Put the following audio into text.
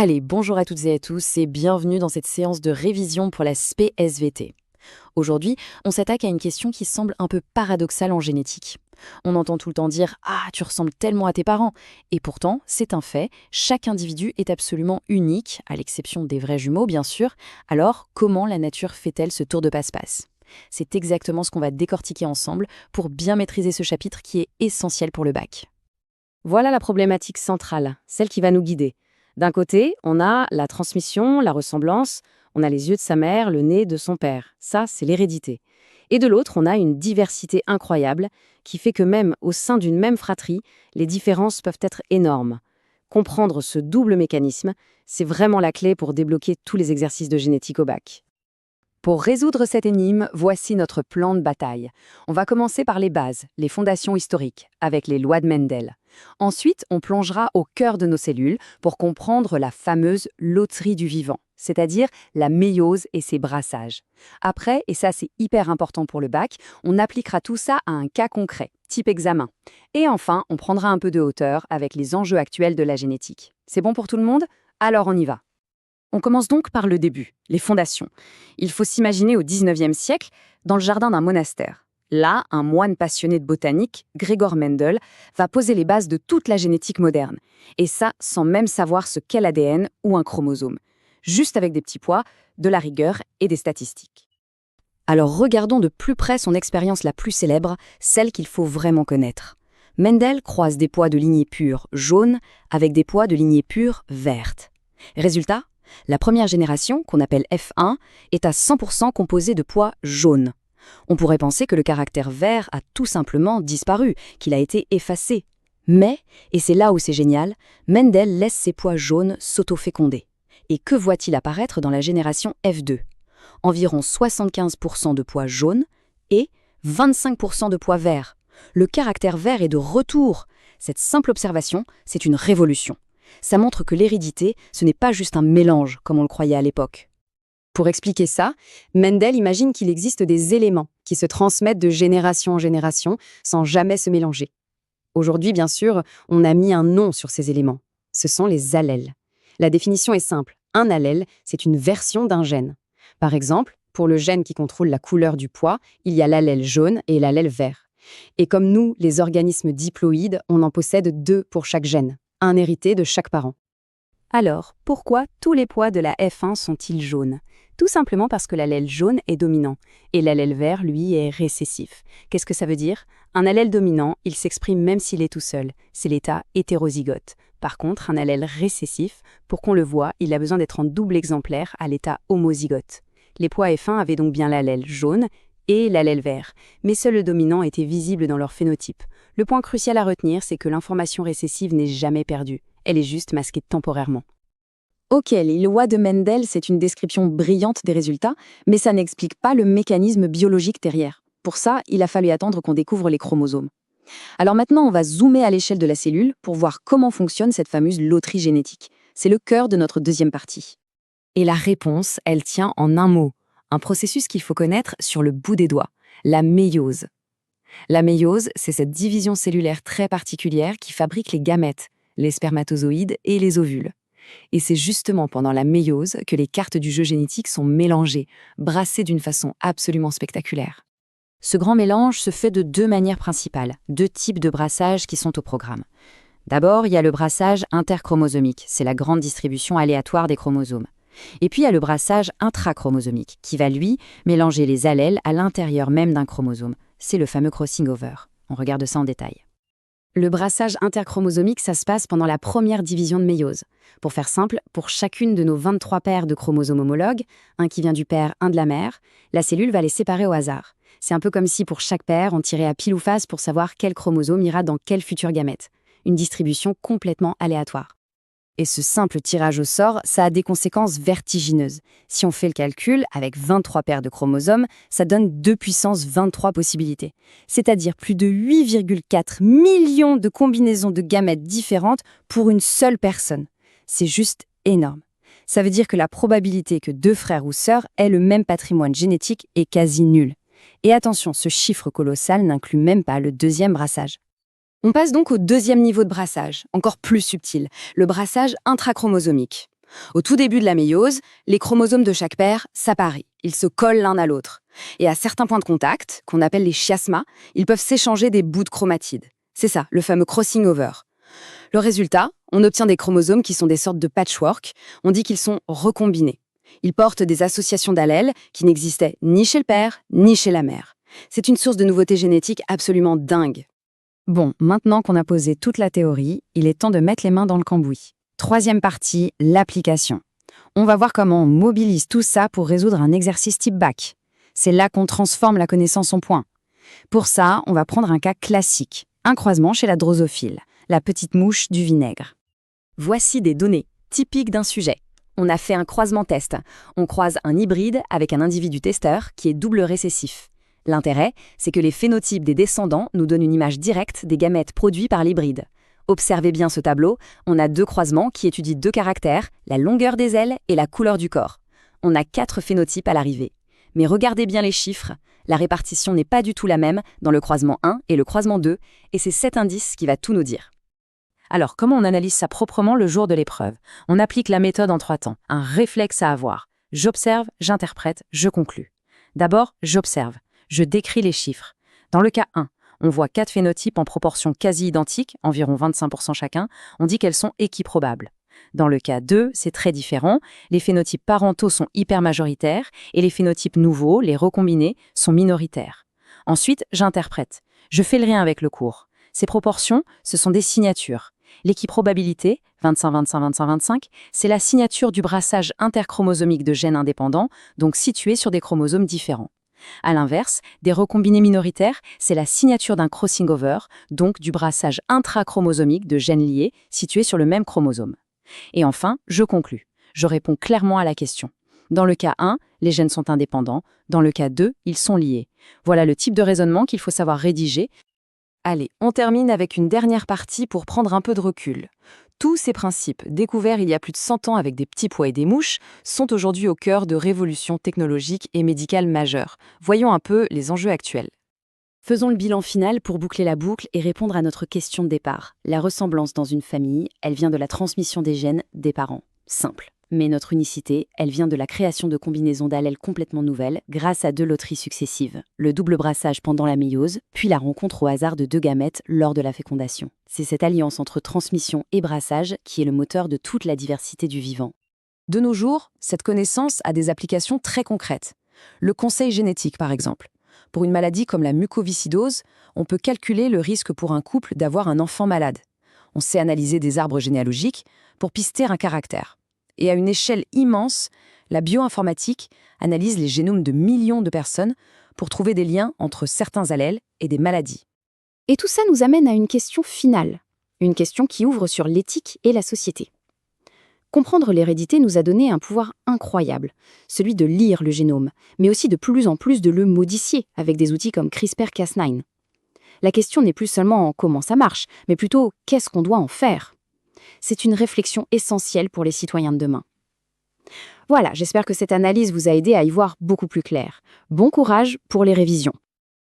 Allez, bonjour à toutes et à tous et bienvenue dans cette séance de révision pour la SPSVT. Aujourd'hui, on s'attaque à une question qui semble un peu paradoxale en génétique. On entend tout le temps dire « Ah, tu ressembles tellement à tes parents !» Et pourtant, c'est un fait, chaque individu est absolument unique, à l'exception des vrais jumeaux bien sûr. Alors, comment la nature fait-elle ce tour de passe-passe ? C'est exactement ce qu'on va décortiquer ensemble pour bien maîtriser ce chapitre qui est essentiel pour le bac. Voilà la problématique centrale, celle qui va nous guider. D'un côté, on a la transmission, la ressemblance, on a les yeux de sa mère, le nez de son père. Ça, c'est l'hérédité. Et de l'autre, on a une diversité incroyable qui fait que même au sein d'une même fratrie, les différences peuvent être énormes. Comprendre ce double mécanisme, c'est vraiment la clé pour débloquer tous les exercices de génétique au bac. Pour résoudre cette énigme, voici notre plan de bataille. On va commencer par les bases, les fondations historiques, avec les lois de Mendel. Ensuite, on plongera au cœur de nos cellules pour comprendre la fameuse loterie du vivant, c'est-à-dire la méiose et ses brassages. Après, et ça c'est hyper important pour le bac, on appliquera tout ça à un cas concret, type examen. Et enfin, on prendra un peu de hauteur avec les enjeux actuels de la génétique. C'est bon pour tout le monde ? Alors on y va. On commence donc par le début, les fondations. Il faut s'imaginer au XIXe siècle, dans le jardin d'un monastère. Là, un moine passionné de botanique, Gregor Mendel, va poser les bases de toute la génétique moderne. Et ça, sans même savoir ce qu'est l'ADN ou un chromosome. Juste avec des petits poids, de la rigueur et des statistiques. Alors regardons de plus près son expérience la plus célèbre, celle qu'il faut vraiment connaître. Mendel croise des pois de lignée pure jaune avec des pois de lignée pure verte. Résultat ? La première génération, qu'on appelle F1, est à 100% composée de pois jaunes. On pourrait penser que le caractère vert a tout simplement disparu, qu'il a été effacé. Mais, et c'est là où c'est génial, Mendel laisse ces pois jaunes s'autoféconder. Et que voit-il apparaître dans la génération F2 ? Environ 75% de pois jaunes et 25% de pois verts. Le caractère vert est de retour. Cette simple observation, c'est une révolution. Ça montre que l'hérédité, ce n'est pas juste un mélange, comme on le croyait à l'époque. Pour expliquer ça, Mendel imagine qu'il existe des éléments qui se transmettent de génération en génération sans jamais se mélanger. Aujourd'hui, bien sûr, on a mis un nom sur ces éléments. Ce sont les allèles. La définition est simple. Un allèle, c'est une version d'un gène. Par exemple, pour le gène qui contrôle la couleur du pois, il y a l'allèle jaune et l'allèle vert. Et comme nous, les organismes diploïdes, on en possède 2 pour chaque gène. Un hérité de chaque parent. Alors, pourquoi tous les pois de la F1 sont-ils jaunes ? Tout simplement parce que l'allèle jaune est dominant, et l'allèle vert, lui, est récessif. Qu'est-ce que ça veut dire ? Un allèle dominant, il s'exprime même s'il est tout seul. C'est l'état hétérozygote. Par contre, un allèle récessif, pour qu'on le voie, il a besoin d'être en double exemplaire à l'état homozygote. Les pois F1 avaient donc bien l'allèle jaune et l'allèle vert, mais seul le dominant était visible dans leur phénotype. Le point crucial à retenir, c'est que l'information récessive n'est jamais perdue. Elle est juste masquée temporairement. Ok, les lois de Mendel, c'est une description brillante des résultats, mais ça n'explique pas le mécanisme biologique derrière. Pour ça, il a fallu attendre qu'on découvre les chromosomes. Alors maintenant, on va zoomer à l'échelle de la cellule pour voir comment fonctionne cette fameuse loterie génétique. C'est le cœur de notre deuxième partie. Et la réponse, elle tient en un mot. Un processus qu'il faut connaître sur le bout des doigts, la méiose. La méiose, c'est cette division cellulaire très particulière qui fabrique les gamètes, les spermatozoïdes et les ovules. Et c'est justement pendant la méiose que les cartes du jeu génétique sont mélangées, brassées d'une façon absolument spectaculaire. Ce grand mélange se fait de 2 manières principales, 2 types de brassage qui sont au programme. D'abord, il y a le brassage interchromosomique, c'est la grande distribution aléatoire des chromosomes. Et puis il y a le brassage intrachromosomique, qui va lui mélanger les allèles à l'intérieur même d'un chromosome. C'est le fameux crossing over. On regarde ça en détail. Le brassage interchromosomique, ça se passe pendant la première division de méiose. Pour faire simple, pour chacune de nos 23 paires de chromosomes homologues, un qui vient du père, un de la mère, la cellule va les séparer au hasard. C'est un peu comme si pour chaque paire, on tirait à pile ou face pour savoir quel chromosome ira dans quel futur gamète. Une distribution complètement aléatoire. Et ce simple tirage au sort, ça a des conséquences vertigineuses. Si on fait le calcul, avec 23 paires de chromosomes, ça donne 2 puissance 23 possibilités. C'est-à-dire plus de 8,4 millions de combinaisons de gamètes différentes pour une seule personne. C'est juste énorme. Ça veut dire que la probabilité que 2 frères ou sœurs aient le même patrimoine génétique est quasi nulle. Et attention, ce chiffre colossal n'inclut même pas le deuxième brassage. On passe donc au deuxième niveau de brassage, encore plus subtil, le brassage intrachromosomique. Au tout début de la méiose, les chromosomes de chaque père s'apparient, ils se collent l'un à l'autre. Et à certains points de contact, qu'on appelle les chiasmas, ils peuvent s'échanger des bouts de chromatides. C'est ça, le fameux crossing over. Le résultat, on obtient des chromosomes qui sont des sortes de patchwork, on dit qu'ils sont recombinés. Ils portent des associations d'allèles qui n'existaient ni chez le père, ni chez la mère. C'est une source de nouveautés génétiques absolument dingue. Bon, maintenant qu'on a posé toute la théorie, il est temps de mettre les mains dans le cambouis. Troisième partie, l'application. On va voir comment on mobilise tout ça pour résoudre un exercice type bac. C'est là qu'on transforme la connaissance en points. Pour ça, on va prendre un cas classique, un croisement chez la drosophile, la petite mouche du vinaigre. Voici des données typiques d'un sujet. On a fait un croisement test. On croise un hybride avec un individu testeur qui est double récessif. L'intérêt, c'est que les phénotypes des descendants nous donnent une image directe des gamètes produits par l'hybride. Observez bien ce tableau, on a 2 croisements qui étudient 2 caractères, la longueur des ailes et la couleur du corps. On a 4 phénotypes à l'arrivée. Mais regardez bien les chiffres, la répartition n'est pas du tout la même dans le croisement 1 et le croisement 2, et c'est cet indice qui va tout nous dire. Alors, comment on analyse ça proprement le jour de l'épreuve? On applique la méthode en 3 temps, un réflexe à avoir. J'observe, j'interprète, je conclus. D'abord, j'observe. Je décris les chiffres. Dans le cas 1, on voit 4 phénotypes en proportion quasi identique, environ 25% chacun, on dit qu'elles sont équiprobables. Dans le cas 2, c'est très différent, les phénotypes parentaux sont hyper majoritaires et les phénotypes nouveaux, les recombinés, sont minoritaires. Ensuite, j'interprète. Je fais le lien avec le cours. Ces proportions, ce sont des signatures. L'équiprobabilité, 25-25-25-25, c'est la signature du brassage interchromosomique de gènes indépendants, donc situés sur des chromosomes différents. À l'inverse, des recombinés minoritaires, c'est la signature d'un crossing over, donc du brassage intrachromosomique de gènes liés situés sur le même chromosome. Et enfin, je conclus. Je réponds clairement à la question. Dans le cas 1, les gènes sont indépendants. Dans le cas 2, ils sont liés. Voilà le type de raisonnement qu'il faut savoir rédiger. Allez, on termine avec une dernière partie pour prendre un peu de recul. Tous ces principes, découverts il y a plus de 100 ans avec des petits pois et des mouches, sont aujourd'hui au cœur de révolutions technologiques et médicales majeures. Voyons un peu les enjeux actuels. Faisons le bilan final pour boucler la boucle et répondre à notre question de départ. La ressemblance dans une famille, elle vient de la transmission des gènes des parents. Simple. Mais notre unicité, elle vient de la création de combinaisons d'allèles complètement nouvelles grâce à 2 loteries successives. Le double brassage pendant la méiose, puis la rencontre au hasard de 2 gamètes lors de la fécondation. C'est cette alliance entre transmission et brassage qui est le moteur de toute la diversité du vivant. De nos jours, cette connaissance a des applications très concrètes. Le conseil génétique, par exemple. Pour une maladie comme la mucoviscidose, on peut calculer le risque pour un couple d'avoir un enfant malade. On sait analyser des arbres généalogiques pour pister un caractère. Et à une échelle immense, la bioinformatique analyse les génomes de millions de personnes pour trouver des liens entre certains allèles et des maladies. Et tout ça nous amène à une question finale, une question qui ouvre sur l'éthique et la société. Comprendre l'hérédité nous a donné un pouvoir incroyable, celui de lire le génome, mais aussi de plus en plus de le modifier avec des outils comme CRISPR-Cas9. La question n'est plus seulement comment ça marche, mais plutôt qu'est-ce qu'on doit en faire. C'est une réflexion essentielle pour les citoyens de demain. Voilà, j'espère que cette analyse vous a aidé à y voir beaucoup plus clair. Bon courage pour les révisions.